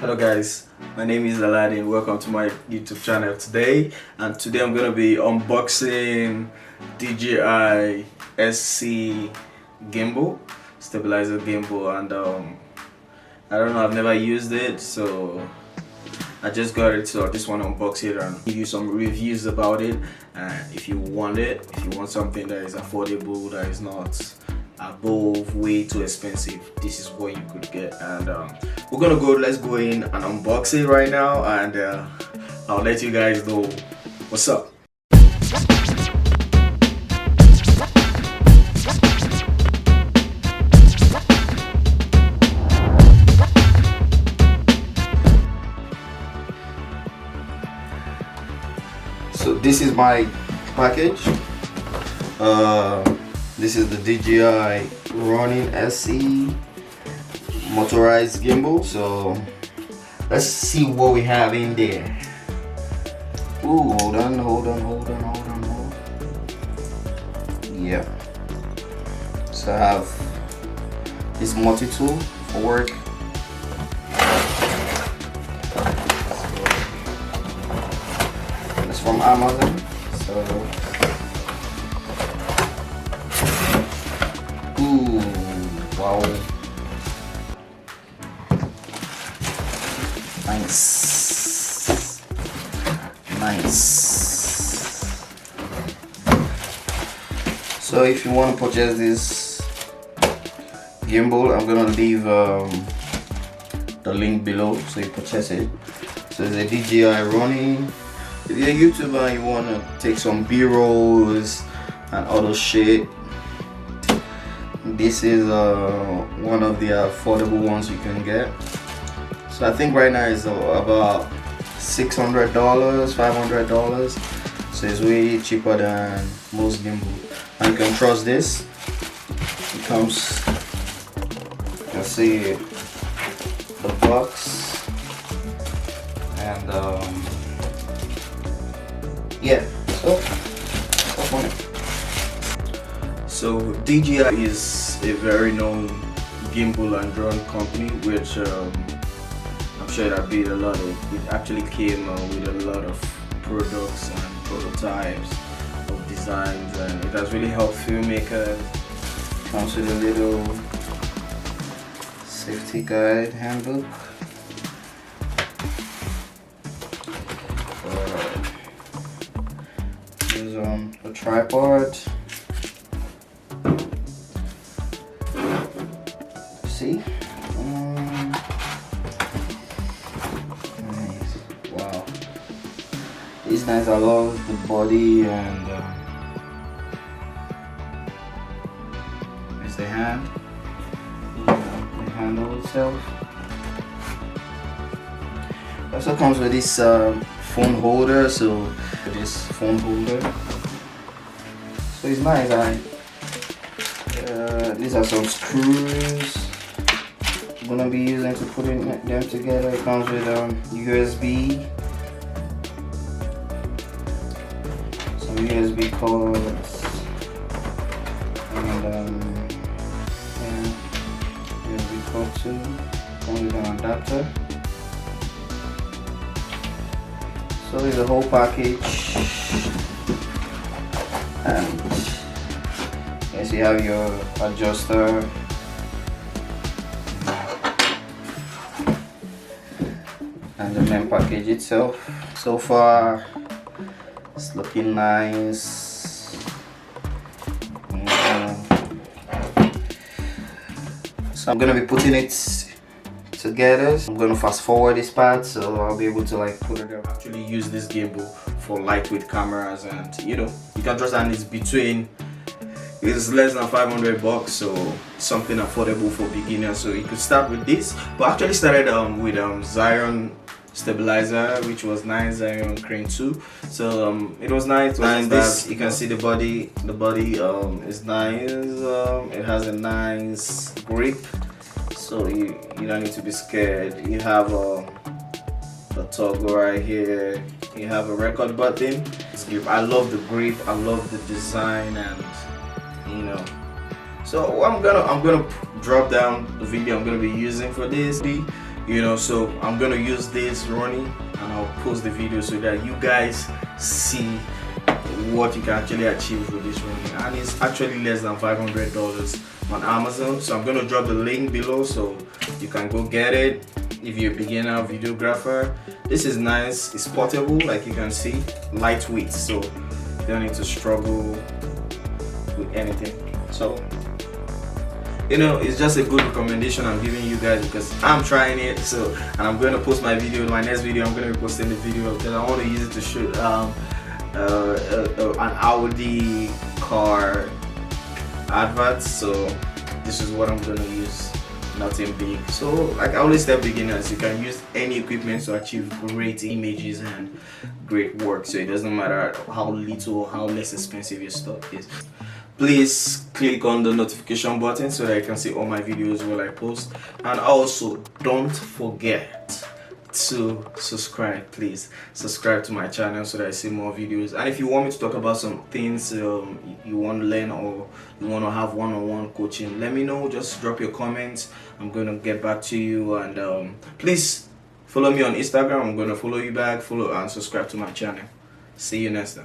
Hello guys, my name is Aladdin. Welcome to my YouTube channel today. And today I'm gonna be unboxing DJI SC gimbal, stabilizer gimbal, and I don't know, I've never used it, so I just got it, so I just want to unbox it and give you some reviews about it. And if you want it, if you want something that is affordable, that is not above way too expensive, this is what you could get. And let's go in and unbox it right now, and I'll let you guys know what's up. So this is my package. This is the DJI Ronin Sc motorized gimbal. So let's see what we have in there. Ooh, hold on. Yeah. So I have this multi-tool for work. It's from Amazon. So ooh, wow. Nice. So if you want to purchase this gimbal, I'm gonna leave the link below so you purchase it. So it's a DJI Ronin. If you're a YouTuber and you want to take some B-rolls and other shit, this is one of the affordable ones you can get. So I think right now it's about $600, $500. So it's way cheaper than most gimbal. And you can trust this. It comes, you can see the box, and yeah, so DJI is a very known gimbal and drone company, which I'm sure that it actually came with a lot of products and prototypes of designs, and it has really helped filmmakers. Comes with a little safety guide handbook. There's a tripod. See? Nice. Wow. It's nice. I love the body, and there's the hand. The handle itself. It also comes with this phone holder. So this phone holder. So it's nice. These are some screws I'm gonna be using to put them together. It comes with USB, some USB cords, and USB cord too. Comes with an adapter. So it's a whole package, and yes, you have your adjuster. And the main package itself. So far, it's looking nice. So I'm gonna be putting it together. I'm gonna fast forward this part, so I'll be able to put it up. Actually use this gimbal for lightweight cameras, and you can trust that it's less than $500, so something affordable for beginners. So you could start with this. But I actually started with Zion stabilizer, which was nice. Zion Crane 2. So it was nice. This, you can see the body. The body is nice. It has a nice grip, so you don't need to be scared. You have a toggle right here. You have a record button. I love the grip. I love the design, and so I'm gonna drop down the video I'm gonna be using for this. you know. So I'm gonna use this running and I'll post the video so that you guys see what you can actually achieve with this running, and it's actually less than $500 on Amazon. So I'm gonna drop the link below so you can go get it if you're a beginner videographer. This is nice, it's portable, like you can see, lightweight, so you don't need to struggle with anything. So you know, it's just a good recommendation I'm giving you guys because I'm trying it. So, and I'm going to post my video. My next video, I'm going to be posting the video because I want to use it to shoot an Audi car advert. So this is what I'm going to use, nothing big. So like I always tell beginners, you can use any equipment to achieve great images and great work. So it doesn't matter how little or how less expensive your stuff is. Please click on the notification button so that you can see all my videos when I post, and also don't forget to subscribe. Please subscribe to my channel so that I see more videos. And if you want me to talk about some things you want to learn, or you want to have one-on-one coaching, let me know. Just drop your comments, I'm going to get back to you. And please follow me on Instagram, I'm going to follow you back, follow and subscribe to my channel. See you next time.